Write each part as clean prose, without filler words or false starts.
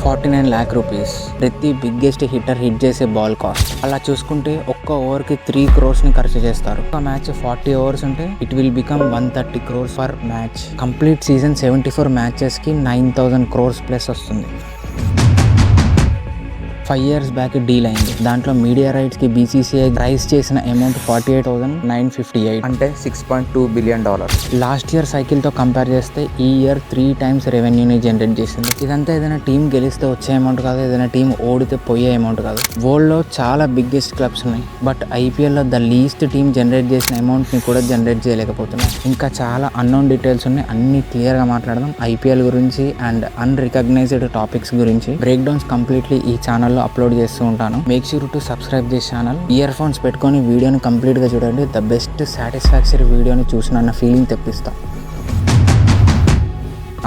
49 lakh rupees ప్రతి biggest hitter hit చేసే ball cost. అలా చూసుకుంటే ఒక్క ఓవర్కి 3 crores ని ఖర్చు చేస్తారు. ఒక మ్యాచ్ 40 overs ఉంటే it will become 130 crores for match. Complete season 74 matches కి 9,000 crores ప్లస్ వస్తుంది. 5 years బ్యాక్ డీల్ అయింది. దాంట్లో మీడియా రైట్స్ కి బీసీసీఐ రైజ్ చేసిన అమౌంట్ 48,958 అంటే $6.2 billion. లాస్ట్ ఇయర్ సైకిల్ తో కంపేర్ చేస్తే ఈ ఇయర్ 3 times రెవెన్యూని జనరేట్ చేసింది. ఇదంతా ఏదైనా టీం గెలిస్తే వచ్చే అమౌంట్ కాదు, ఏదైనా టీం ఓడితే పోయే అమౌంట్ కాదు. వరల్డ్ లో చాలా బిగ్గెస్ట్ క్లబ్స్ ఉన్నాయి, బట్ ఐపీఎల్ లో ద లీస్ట్ టీం జనరేట్ చేసిన అమౌంట్ ని కూడా జనరేట్ చేయలేకపోతున్నాయి. ఇంకా చాలా అన్నోన్ డీటెయిల్స్ ఉన్నాయి, అన్ని క్లియర్ గా మాట్లాడదాం. ఐపీఎల్ గురించి అండ్ అన్రికగ్నైజ్డ్ టాపిక్స్ గురించి బ్రేక్ డౌన్స్ కంప్లీట్లీ ఈ ఛానల్ అప్లోడ్ చేస్తూ ఉంటాను. Make sure to subscribe this channel. Ear phones పెట్టుకొని వీడియోని కంప్లీట్ గా చూడండి. ద బెస్ట్ సాటిస్ఫాక్టరీ వీడియోని చూసిన ఫీలింగ్ తెప్పిస్తా.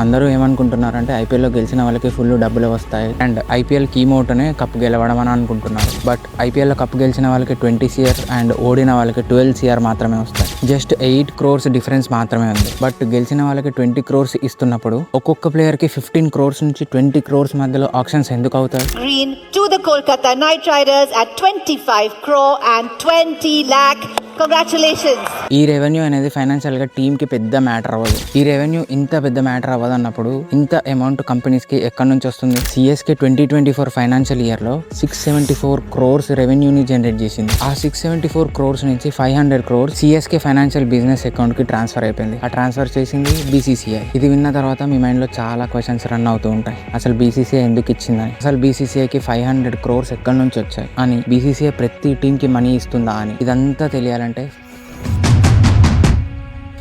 అందరూ ఏమనుకుంటున్నారంటే ఐపీఎల్లో గెలిచిన వాళ్ళకి ఫుల్ డబ్బులు వస్తాయి అండ్ ఐపీఎల్ కీ మోటోనే కప్ గెలవడం అని అనుకుంటున్నారు. బట్ ఐపీఎల్లో కప్ గెలిచిన వాళ్ళకి 20 CR అండ్ ఓడిన వాళ్ళకి 12 CR మాత్రమే వస్తాయి. జస్ట్ 8 crores డిఫరెన్స్ మాత్రమే ఉంది. బట్ గెలిచిన వాళ్ళకి 20 crores ఇస్తున్నప్పుడు ఒక్కొక్క ప్లేయర్ కి 15 crores నుంచి 20 crores మధ్యలో ఆప్షన్స్ ఎందుకు అవుతాయి? Green to the Kolkata Knight Riders at 25 crore and 20 lakh. Congratulations. ఈ రెవెన్యూ అనేది ఫైనాన్షియల్ గా టీమ్ కి పెద్ద మ్యాటర్ అవ్వదు. ఈ రెవెన్యూ ఇంత పెద్ద మ్యాటర్ అవ్వదు అన్నప్పుడు ఇంత అమౌంట్ కంపెనీస్ కి ఎక్కడి నుంచి వస్తుంది? సిఎస్కే 2024 ఫైనాన్షియల్ ఇయర్ లో 674 crores రెవెన్యూని జనరేట్ చేసింది. ఆ 674 crores నుంచి 500 crores CSK financial business account కి ట్రాన్స్ఫర్ అయిపోయింది. ఆ ట్రాన్స్ఫర్ చేసింది బీసీసీఐ. ఇది విన్న తర్వాత మీ మైండ్ లో చాలా క్వశ్చన్స్ రన్ అవుతూ ఉంటాయి. అసలు బీసీసీఐ ఎందుకు ఇచ్చిందని, అసలు బీసీసీఐకి 500 crores ఎక్కడి నుంచి వచ్చాయి అని, బీసీసీఐ ప్రతి టీం కి మనీ ఇస్తుందా అని, ఇదంతా తెలియాలంటే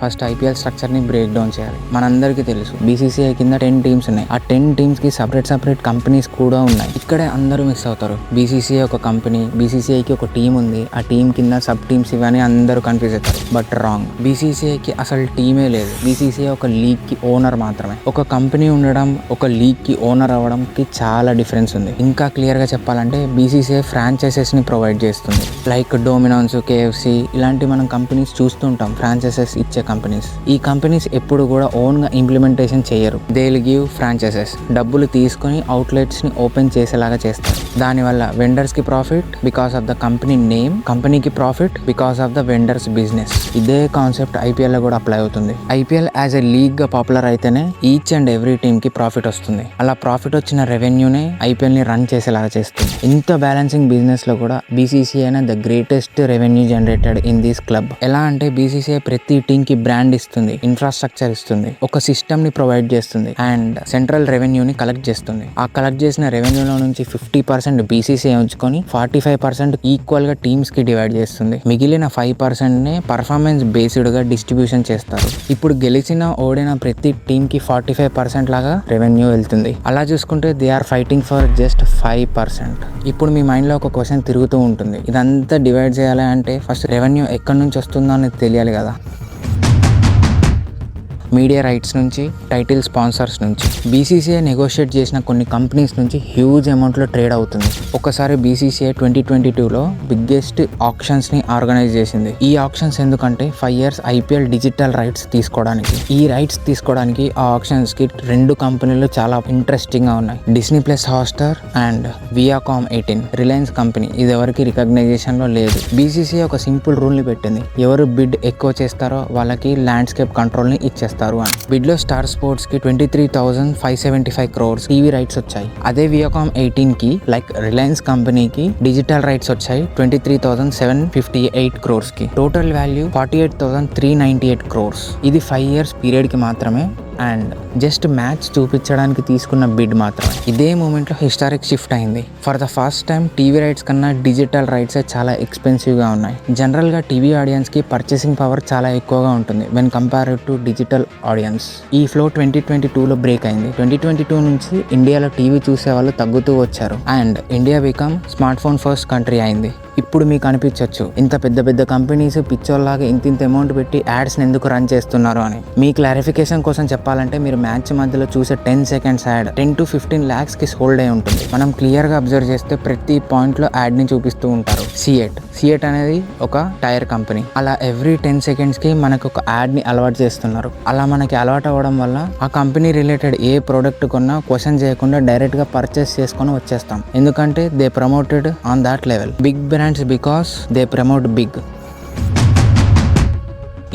ఫస్ట్ ఐపీఎల్ స్ట్రక్చర్ ని బ్రేక్ డౌన్ చేయాలి. మనందరికీ తెలుసు బీసీసీఐ కింద 10 teams ఉన్నాయి. ఆ 10 teams కి సపరేట్ కంపెనీస్ కూడా ఉన్నాయి. ఇక్కడే అందరూ మిస్ అవుతారు. బీసీసీఐ ఒక కంపెనీ, బీసీసీఐకి ఒక టీం ఉంది, ఆ టీం కింద సబ్ టీమ్స్ ఇవన్నీ అందరూ కన్ఫ్యూజ్ అవుతారు. But wrong. బీసీసీఐకి అసలు టీమే లేదు. బీసీసీఐ ఒక లీగ్ కి ఓనర్ మాత్రమే. ఒక కంపెనీ ఉండడం, ఒక లీగ్ కి ఓనర్ అవ్వడం కి చాలా డిఫరెన్స్ ఉంది. ఇంకా క్లియర్ గా చెప్పాలంటే బీసీసీఐ ఫ్రాంచైజెస్ ని ప్రొవైడ్ చేస్తుంది. లైక్ డొమినోన్స్, కేఎఫ్సి ఇలాంటి మనం కంపెనీస్ చూస్తుంటాం, ఫ్రాంచైజెస్ ఇచ్చే కంపెనీస్. ఈ కంపెనీస్ ఎప్పుడు కూడా ఓన్ గా ఇంప్లిమెంటేషన్ చేయరు. They will give franchises. డబ్బులు తీసుకొని అవుట్లెట్స్ ని ఓపెన్ చేసేలాగా చేస్తారు. దానివల్ల వెండర్స్ కి profit because of the company name, కంపెనీకి profit because of the vendors business. ఇదే కాన్సెప్ట్ ఐపీఎల్ లో కూడా అప్లై అవుతుంది. ఐపీఎల్ యాజ్ ఎ లీగ్ గా పాపులర్ అయితేనే ఈచ్ అండ్ ఎవ్రీ టీమ్ కి ప్రాఫిట్ వస్తుంది. అలా ప్రాఫిట్ వచ్చిన రెవెన్యూనే ఐపీఎల్ ని రన్ చేసేలాగా చేస్తుంది. ఇంత బ్యాలెన్సింగ్ బిజినెస్ లో కూడా BCCI the greatest revenue generated in this club. ఎలా అంటే బీసీసీఐ ప్రతి టీమ్ కి బ్రాండ్ ఇస్తుంది, ఇన్ఫ్రాస్ట్రక్చర్ ఇస్తుంది, ఒక సిస్టమ్ ని ప్రొవైడ్ చేస్తుంది అండ్ సెంట్రల్ రెవెన్యూని కలెక్ట్ చేస్తుంది. ఆ కలెక్ట్ చేసిన రెవెన్యూలో నుంచి 50% బీసీసీఐ ఉంచుకొని 45% ఈక్వల్ గా టీమ్స్ కి డివైడ్ చేస్తుంది. మిగిలిన 5% నే పర్ఫార్మెన్స్ బేస్డ్ గా డిస్ట్రిబ్యూషన్ చేస్తారు. ఇప్పుడు గెలిచిన ఓడిన ప్రతి టీమ్ కి 45% లాగా రెవెన్యూ వెళ్తుంది. అలా చూసుకుంటే they are fighting for just 5%. ఇప్పుడు మీ మైండ్ లో ఒక క్వశ్చన్ తిరుగుతూ ఉంటుంది, ఇదంతా డివైడ్ చేయాలి అంటే ఫస్ట్ రెవెన్యూ ఎక్కడి నుంచి వస్తుందో అనేది తెలియాలి కదా. మీడియా రైట్స్ నుంచి, టైటిల్ స్పాన్సర్స్ నుంచి. బీసీసీఐ నెగోషియేట్ చేసిన కొన్ని కంపెనీస్ నుంచి హ్యూజ్ అమౌంట్లో ట్రేడ్ అవుతుంది. ఒకసారి బీసీసీఐ 2022లో బిగ్గెస్ట్ ఆక్షన్స్ ని ఆర్గనైజ్ చేసింది. ఈ ఆక్షన్స్ ఎందుకంటే 5 years ఐపీఎల్ డిజిటల్ రైట్స్ తీసుకోవడానికి. ఈ రైట్స్ తీసుకోవడానికి ఆ ఆక్షన్స్ కి 2 కంపెనీలు చాలా ఇంట్రెస్టింగ్ గా ఉన్నాయి. Disney plus Hotstar and Viacom 18. Reliance company ఇది ఎవరికి రికగ్నైజేషన్ లో లేదు. బీసీసీఐ ఒక సింపుల్ రూల్ ని పెట్టింది, ఎవరు బిడ్ ఎక్కువ చేస్తారో వాళ్ళకి ల్యాండ్స్కేప్ కంట్రోల్ ని ఇచ్చేస్తారు అని. బిడ్ లో స్టార్ స్పోర్ట్స్ కి 23,575 crores టీవీ రైట్స్ వచ్చాయి. అదే వియాకామ్ 18 కి లైక్ రిలయన్స్ కంపెనీకి డిజిటల్ రైట్స్ వచ్చాయి 23,758 crores కి. Total value 48,398 crores. ఇది 5 years పీరియడ్ కి మాత్రమే అండ్ జస్ట్ మ్యాచ్ చూపించడానికి తీసుకున్న బిడ్ మాత్రమే. ఇదే మూమెంట్లో హిస్టారిక్ షిఫ్ట్ అయింది. For the first time TV rights కన్నా డిజిటల్ రైట్స్ చాలా ఎక్స్పెన్సివ్గా ఉన్నాయి. జనరల్గా టీవీ ఆడియన్స్కి పర్చేసింగ్ పవర్ చాలా ఎక్కువగా ఉంటుంది when compared to digital audience. ఈ ఫ్లో 2022లో బ్రేక్ అయింది. 2022 నుంచి ఇండియాలో టీవీ చూసే వాళ్ళు తగ్గుతూ వచ్చారు and India become smart phone first country అయింది. ఇప్పుడు మీకు అనిపించవచ్చు ఇంత పెద్ద కంపెనీస్ పిచ్చోల్లాగా ఇంత అమౌంట్ పెట్టి యాడ్స్ని ఎందుకు రన్ చేస్తున్నారు అని. మీ క్లారిఫికేషన్ కోసం చెప్పాలంటే మీరు మ్యాచ్ మధ్యలో చూసే 10 seconds యాడ్ 10 to 15 lakhs కి హోల్డ్ అయి ఉంటుంది. మనం క్లియర్గా అబ్జర్వ్ చేస్తే ప్రతి పాయింట్లో యాడ్ని చూపిస్తూ ఉంటారు. సిఎట్ అనేది ఒక టైర్ కంపెనీ. అలా ఎవ్రీ 10 సెకండ్స్కి మనకు ఒక యాడ్ని అలవాటు చేస్తున్నారు. అలా మనకి అలవాటు అవ్వడం వల్ల ఆ కంపెనీ రిలేటెడ్ ఏ ప్రోడక్ట్ కొన్నా క్వశ్చన్ చేయకుండా డైరెక్ట్గా పర్చేస్ చేసుకొని వచ్చేస్తాం. ఎందుకంటే they promoted on that level. Big brands because they promote big.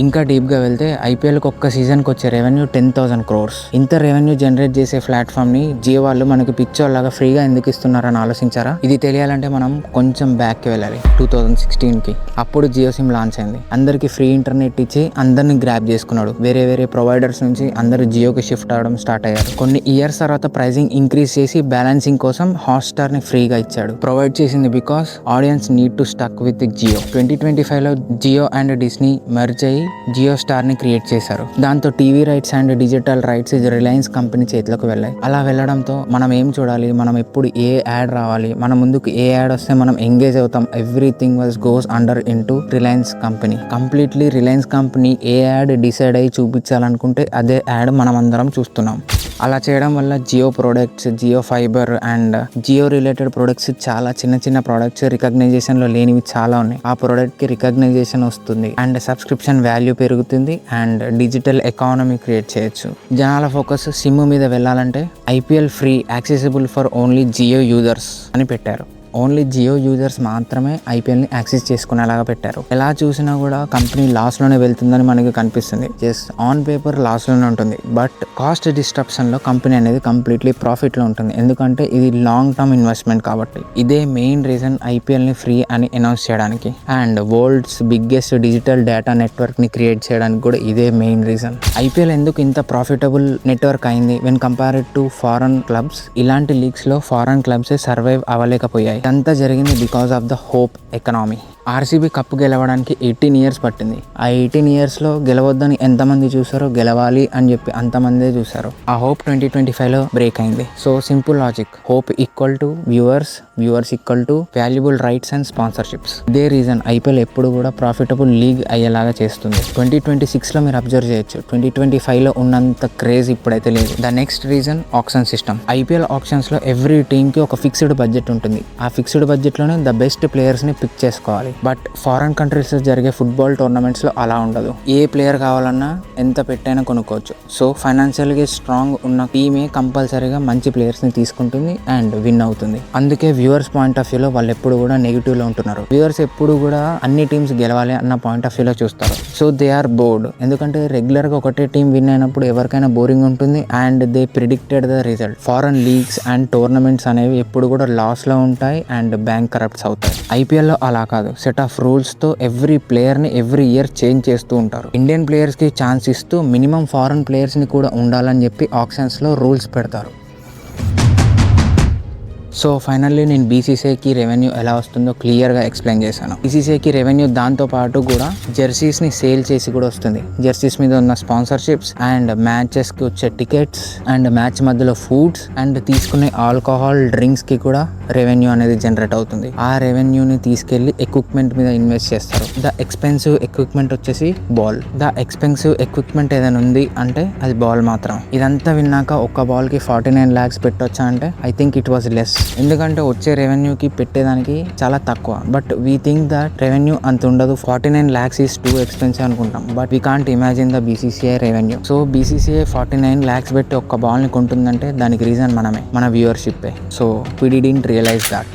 ఇంకా డీప్గా వెళ్తే ఐపీఎల్కి ఒక్క సీజన్కి వచ్చే రెవెన్యూ 10,000 crores. ఇంత రెవెన్యూ జనరేట్ చేసే ప్లాట్ఫామ్ని జియో వాళ్ళు మనకి పిచ్చోళ్ళగా ఫ్రీగా ఎందుకు ఇస్తున్నారని ఆలోచించారా? ఇది తెలియాలంటే మనం కొంచెం బ్యాక్కి వెళ్ళాలి 2016కి. అప్పుడు జియో సిమ్ లాంచ్ అయింది. అందరికి ఫ్రీ ఇంటర్నెట్ ఇచ్చి అందరిని గ్రాప్ చేసుకున్నాడు. వేరే ప్రొవైడర్స్ నుంచి అందరూ జియోకి షిఫ్ట్ అవ్వడం స్టార్ట్ అయ్యారు. కొన్ని ఇయర్స్ తర్వాత ప్రైజింగ్ ఇంక్రీజ్ చేసి బ్యాలెన్సింగ్ కోసం హాట్స్టార్ని ఫ్రీగా ఇచ్చాడు. ప్రొవైడ్ చేసింది because audience need to stuck with Jio. 2025లో జియో అండ్ డిస్నీ మెర్జ్ అయ్యి జియో స్టార్ ని క్రియేట్ చేశారు. దాంతో TV rights and digital rights Reliance company చేతిలోకి వెళ్ళాయి. అలా వెళ్ళడంతో మనం ఏం చూడాలి, మనం ఎప్పుడు ఏ యాడ్ రావాలి, మన ముందుకు ఏ యాడ్ వస్తే మనం ఎంగేజ్ అవుతాం, everything was goes under into Reliance company. Completely Reliance company A add decide అయ్యి చూపించాలనుకుంటే అదే యాడ్ మనం అందరం చూస్తున్నాం. అలా చేయడం వల్ల Jio products, Jio fiber and Jio related products, చాలా చిన్న ప్రొడక్ట్స్ రికగ్నైజేషన్లో లేనివి చాలా ఉన్నాయి. ఆ ప్రోడక్ట్కి రికగ్నైజేషన్ వస్తుంది అండ్ సబ్స్క్రిప్షన్ వాల్యూ పెరుగుతుంది అండ్ డిజిటల్ ఎకానమీ క్రియేట్ చేయొచ్చు. జనాల ఫోకస్ సిమ్ మీద వెళ్ళాలంటే IPL free accessible for only Jio users అని పెట్టారు. ఓన్లీ జియో యూజర్స్ మాత్రమే ఐపీఎల్ని యాక్సెస్ చేసుకునేలాగా పెట్టారు. ఎలా చూసినా కూడా కంపెనీ లాస్లోనే వెళ్తుందని మనకి కనిపిస్తుంది. జస్ట్ ఆన్ పేపర్ లాస్లోనే ఉంటుంది, బట్ కాస్ట్ డిస్ట్రప్షన్లో కంపెనీ అనేది కంప్లీట్లీ ప్రాఫిట్లో ఉంటుంది. ఎందుకంటే ఇది లాంగ్ టర్మ్ ఇన్వెస్ట్మెంట్ కాబట్టి. ఇదే మెయిన్ రీజన్ ఐపీఎల్ని ఫ్రీ అని అనౌన్స్ చేయడానికి and world's biggest digital data నెట్వర్క్ని క్రియేట్ చేయడానికి కూడా ఇదే మెయిన్ రీజన్. ఐపీఎల్ ఎందుకు ఇంత ప్రాఫిటబుల్ నెట్వర్క్ అయింది when compared to foreign clubs? ఇలాంటి లీగ్స్లో ఫారెన్ క్లబ్సే సర్వైవ్ అవ్వలేకపోయాయి. ఇదంతా జరిగింది because of the hope economy. RCB cup గెలవడానికి 18 years పట్టింది. ఆ 18 yearsలో గెలవద్దని ఎంతమంది చూసారో, గెలవాలి అని చెప్పి అంతమందే చూసారు. ఆ హోప్ 2025లో బ్రేక్ అయింది. So simple logic, hope equal to viewers equal to valuable rights and sponsorships. ఇదే రీజన్ ఐపీఎల్ ఎప్పుడు కూడా ప్రాఫిటబుల్ లీగ్ అయ్యేలాగా చేస్తుంది. 2026లో మీరు అబ్జర్వ్ చేయొచ్చు, 2025లో ఉన్నంత క్రేజ్ ఇప్పుడైతే లేదు. The next reason option system. IPL ఆప్షన్స్లో ఎవ్రీ టీమ్కి ఒక ఫిక్స్డ్ బడ్జెట్ ఉంటుంది. ఆ ఫిక్స్డ్ బడ్జెట్లోనే ద బెస్ట్ ప్లేయర్స్ని పిక్ చేసుకోవాలి. బట్ ఫారెన్ కంట్రీస్లో జరిగే ఫుట్బాల్ టోర్నమెంట్స్లో అలా ఉండదు. ఏ ప్లేయర్ కావాలన్నా ఎంత పెట్టైనా కొనుక్కోవచ్చు. సో ఫైనాన్షియల్గా స్ట్రాంగ్ ఉన్న టీమే కంపల్సరీగా మంచి ప్లేయర్స్ని తీసుకుంటుంది అండ్ విన్ అవుతుంది. అందుకే వ్యూవర్స్ పాయింట్ ఆఫ్ వ్యూలో వాళ్ళు ఎప్పుడు కూడా నెగిటివ్లో ఉంటున్నారు. వ్యూవర్స్ ఎప్పుడు కూడా అన్ని టీమ్స్ గెలవాలి అన్న పాయింట్ ఆఫ్ వ్యూలో చూస్తారు. So they are bored. ఎందుకంటే రెగ్యులర్గా ఒకటే టీం విన్ అయినప్పుడు ఎవరికైనా బోరింగ్ ఉంటుంది and they predicted the result. Foreign leagues and tournaments అనేవి ఎప్పుడు కూడా లాస్లో ఉంటాయి అండ్ బ్యాంక్ కరప్ట్స్ అవుతాయి. ఐపీఎల్లో అలా కాదు. సెట్ ఆఫ్ రూల్స్తో ఎవ్రీ ప్లేయర్ని ఎవ్రీ ఇయర్ చేంజ్ చేస్తూ ఉంటారు. ఇండియన్ ప్లేయర్స్కి ఛాన్స్ ఇస్తూ మినిమం ఫారెన్ ప్లేయర్స్ని కూడా ఉండాలని చెప్పి ఆప్షన్స్లో రూల్స్ పెడతారు. సో ఫైనల్లీ నేను బీసీసీఐకి రెవెన్యూ ఎలా వస్తుందో క్లియర్గా ఎక్స్ప్లెయిన్ చేశాను. బీసీసీఐకి రెవెన్యూ దాంతో పాటు కూడా జెర్సీస్ని సేల్ చేసి కూడా వస్తుంది. జెర్సీస్ మీద ఉన్న స్పాన్సర్షిప్స్ అండ్ మ్యాచెస్కి వచ్చే టికెట్స్ అండ్ మ్యాచ్ మధ్యలో ఫుడ్స్ అండ్ తీసుకునే ఆల్కహాల్ డ్రింక్స్కి కూడా రెవెన్యూ అనేది జనరేట్ అవుతుంది. ఆ రెవెన్యూని తీసుకెళ్లి ఎక్విప్మెంట్ మీద ఇన్వెస్ట్ చేస్తారు. ద ఎక్స్పెన్సివ్ ఎక్విప్మెంట్ వచ్చేసి బాల్. ద ఎక్స్పెన్సివ్ ఎక్విప్మెంట్ ఏదైనా ఉంది అంటే అది బాల్ మాత్రం. ఇదంతా విన్నాక ఒక్క బాల్కి 49 lakhs పెట్టొచ్చా అంటే I think it was less. ఎందుకంటే వచ్చే రెవెన్యూకి పెట్టేదానికి చాలా తక్కువ. But we think that revenue అంత ఉండదు. 49 lakhs ఈస్ టూ ఎక్స్పెన్సివ్ అనుకుంటాం. But we can't imagine the BCCI revenue. So BCCI 49 lakhs పెట్టి ఒక్క బాల్ని కొంటుందంటే దానికి రీజన్ మనమే, మన వ్యూవర్షిప్పే. So we didn't realise that.